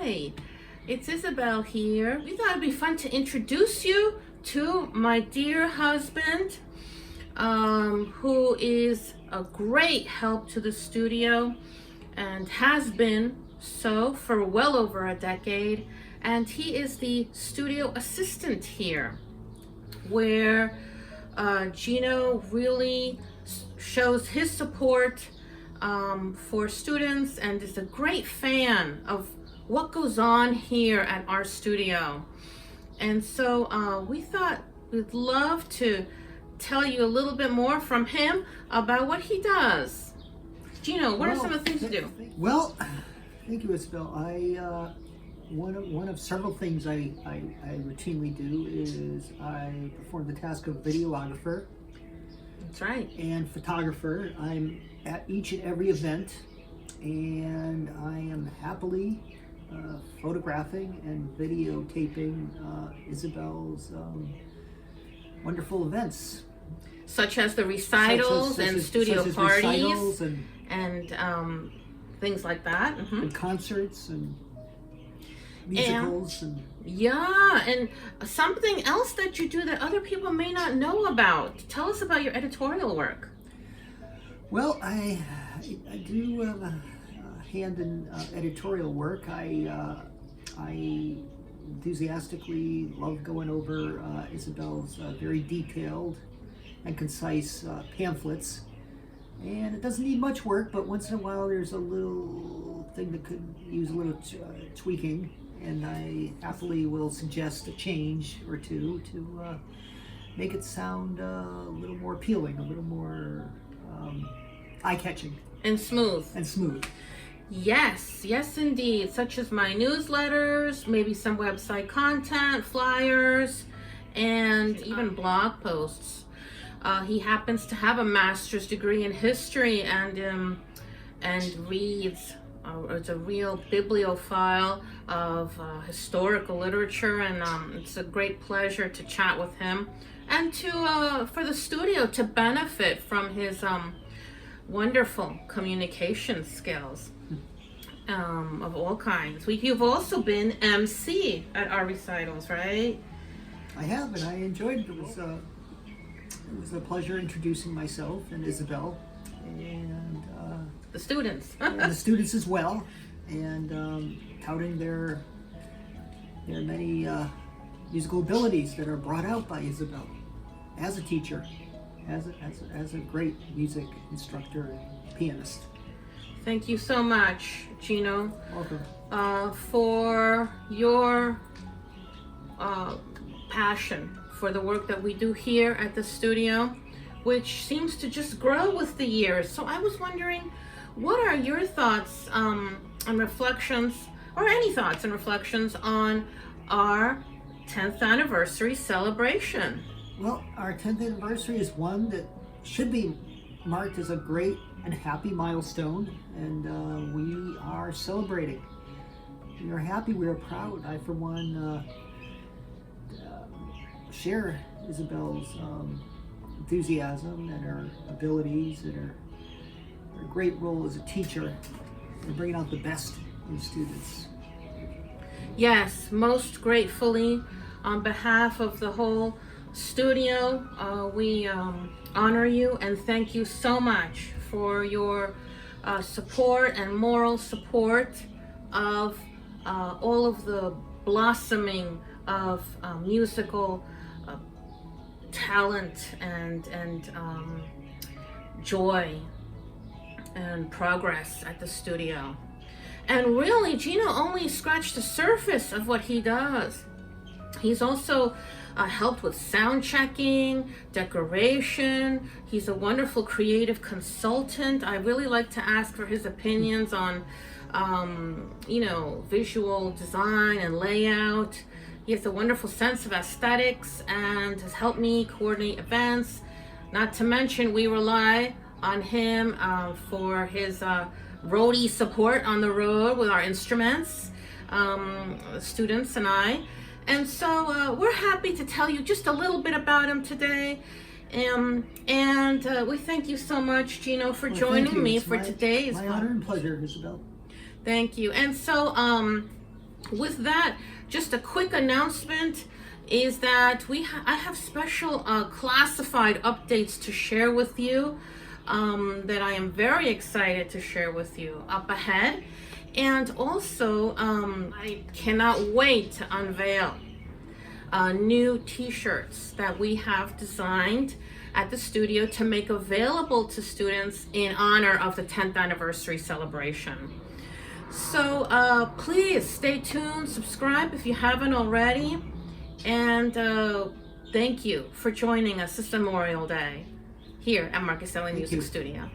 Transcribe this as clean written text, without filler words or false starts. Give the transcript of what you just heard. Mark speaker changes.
Speaker 1: Hi, it's Isabel here. We thought it'd be fun to introduce you to my dear husband, who is a great help to the studio and has been so for well over a decade. And he is the studio assistant here, where Gino really shows his support for students and is a great fan of what goes on here at our studio. And so we thought we'd love to tell you a little bit more from him about what he does. Gino, what are some of the things you do?
Speaker 2: Well, thank you, Isabel. One of several things I routinely do is I perform the task of videographer.
Speaker 1: That's right.
Speaker 2: And photographer. I'm at each and every event, and I am happily photographing and videotaping Isabel's wonderful events.
Speaker 1: Such as the recitals and studio parties and things like that. Mm-hmm.
Speaker 2: And concerts and musicals and
Speaker 1: yeah, and something else that you do that other people may not know about. Tell us about your editorial work.
Speaker 2: Well, I do have a hand in editorial work. I enthusiastically love going over Isabel's very detailed and concise pamphlets. And it doesn't need much work, but once in a while there's a little thing that could use a little tweaking. And I happily will suggest a change or two to make it sound a little more appealing, a little more eye-catching.
Speaker 1: And smooth.
Speaker 2: And smooth.
Speaker 1: Yes, yes indeed. Such as my newsletters, maybe some website content, flyers, and even blog posts. He happens to have a master's degree in history and reads. It's a real bibliophile of historical literature, and it's a great pleasure to chat with him and to for the studio to benefit from his wonderful communication skills of all kinds. You've also been MC at our recitals, right?
Speaker 2: I have, and I enjoyed it. It was a pleasure introducing myself and Isabel and
Speaker 1: the students.
Speaker 2: And the students as well, and touting their many musical abilities that are brought out by Isabel as a teacher, as a great music instructor and pianist.
Speaker 1: Thank you so much, Gino.
Speaker 2: Welcome.
Speaker 1: For your passion for the work that we do here at the studio, which seems to just grow with the years. So I was wondering, what are your thoughts and reflections, or any thoughts and reflections on our 10th anniversary celebration?
Speaker 2: Well, our 10th anniversary is one that should be marked as a great and happy milestone, and we are celebrating. We are happy, we are proud. I, for one, share Isabel's enthusiasm and her abilities and her great role as a teacher in bringing out the best in students.
Speaker 1: Yes, most gratefully, on behalf of the whole studio, we honor you and thank you so much for your support and moral support of all of the blossoming of musical talent and joy and progress at the studio. And really, Gino only scratched the surface of what he does. He's also helped with sound checking, decoration. He's a wonderful creative consultant. I really like to ask for his opinions on, visual design and layout. He has a wonderful sense of aesthetics and has helped me coordinate events. Not to mention, we rely on him for his roadie support on the road with our instruments, students and I. And so we're happy to tell you just a little bit about him today. And we thank you so much, Gino, for joining me for today's.
Speaker 2: My honor and pleasure, Isabel.
Speaker 1: Thank you. And so with that, just a quick announcement is that I have special classified updates to share with you that I am very excited to share with you up ahead. And also, I cannot wait to unveil new t-shirts that we have designed at the studio to make available to students in honor of the 10th anniversary celebration. So please stay tuned, subscribe if you haven't already, and thank you for joining us this Memorial Day here at Marcus Music
Speaker 2: you.
Speaker 1: Studio.